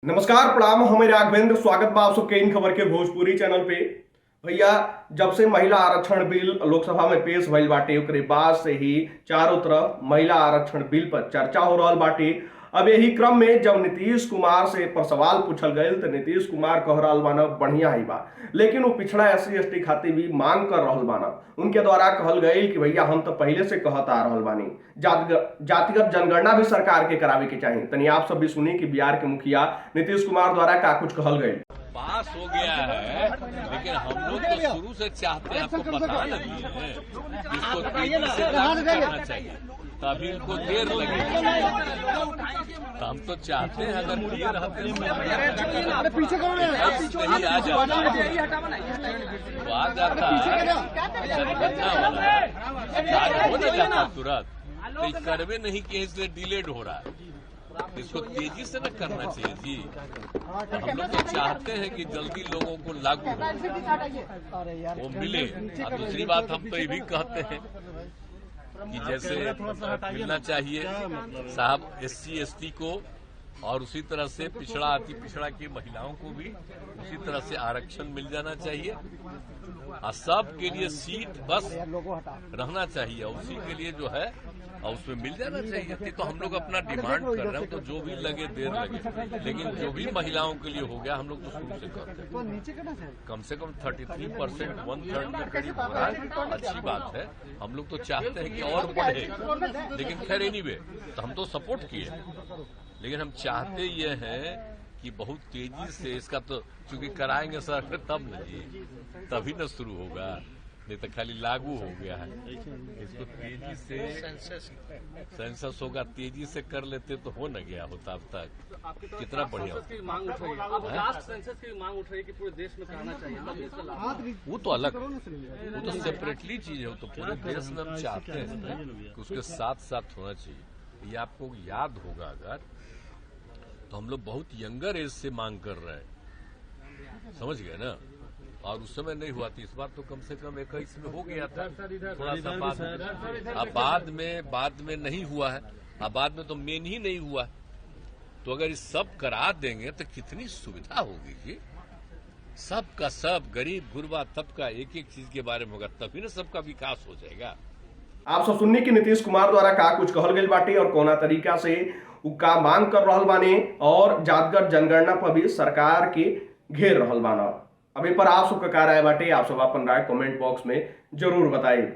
नमस्कार प्रणाम, हमें राघवेंद्र स्वागत बा आप सबके इन खबर के भोजपुरी चैनल पे। भैया, जब से महिला आरक्षण बिल लोकसभा में पेश भइल बाटे ओकरे बाद से ही चारों तरफ महिला आरक्षण बिल पर चर्चा हो रहल बाटे। अब यही क्रम में जब नीतीश कुमार से पर सवाल पूछल गए तो नीतीश कुमार कह रहल बाना बढ़िया ही बा, लेकिन वो पिछड़ा SC ST खातिर भी मांग कर रहल बाना। उनके द्वारा कहल गई कि भैया हम तो पहले से कहत आ रहल बानी जातिगत जनगणना भी सरकार के करावे के चाहिए। तनी आप सब भी सुनी कि बिहार के मुखिया नीतीश कुमार द्वारा का कुछ कहल गई। पास हो गया है, लेकिन हम लोग तो शुरू से चाहते हैं, आपको पता नहीं है, इसको तेजी से लागू करना चाहिए, तभी इनको देर लगेगी। तो हम तो चाहते हैं अगर क्लियर रहते नहीं आ जाता तो आ जाता जनगणना वाला आज हो नहीं जाता तुरंत, तो ये करवे नहीं किए इसलिए डिलेड हो रहा है। इसको तेजी से न करना चाहिए जी। हम लोग तो चाहते हैं कि जल्दी लोगों को लागू हो, वो मिले। और दूसरी बात हम तो ये भी कहते हैं कि जैसे मिलना चाहिए साहब SC ST को, और उसी तरह से पिछड़ा अति पिछड़ा की महिलाओं को भी उसी तरह से आरक्षण मिल जाना चाहिए। और सब के लिए सीट बस रहना चाहिए, उसी के लिए जो है और उसमें मिल जाना चाहिए। तो हम लोग अपना डिमांड कर रहे हैं, तो जो भी लगे देर लगे, लेकिन जो भी महिलाओं के लिए हो गया हम लोग तो शुरू से करते हैं। कम से कम 33%, 1/3 के करीब हो रहा है, अच्छी बात है। हम लोग तो चाहते हैं कि और बढ़े, लेकिन खैर एनीवे तो हम तो सपोर्ट किए, लेकिन हम चाहते ये हैं कि बहुत तेजी से इसका तो चूंकि कराएंगे सर तब नहीं, तभी न शुरू होगा, नहीं तो खाली लागू हो गया है। इसको तेजी से सेंसस होगा, तेजी से कर लेते तो हो न गया होता अब तक, कितना बढ़िया होता। सेंसस की मांग उठ रही है कि पूरे देश में कराना चाहिए, वो तो अलग, वो तो सेपरेटली चीज है, वो तो पूरे देश में हम चाहते हैं कि उसके साथ साथ होना चाहिए। ये आपको याद होगा अगर, तो हम लोग बहुत यंगर एज से मांग कर रहे हैं, समझ गए ना, और उस समय नहीं हुआ था। इस बार तो कम से कम 21 में हो गया था, थोड़ा सा बाद में नहीं हुआ है, अब बाद में तो मेन ही नहीं हुआ है। तो अगर इस सब करा देंगे तो कितनी सुविधा होगी जी, सबका सब, गरीब गुरबा सबका एक एक चीज के बारे में होगा, तभी ना सबका विकास हो जाएगा। आप सब सुननी कि नीतीश कुमार द्वारा का कुछ कहल गई बाटी और कोना तरीका से उ का मांग कर रहल बाने और जातिगत जनगणना पर भी सरकार के घेर रहल बाना। अभी पर आप सबका क्या राय बाटे, आप सब अपन राय कमेंट बॉक्स में जरूर बताइए।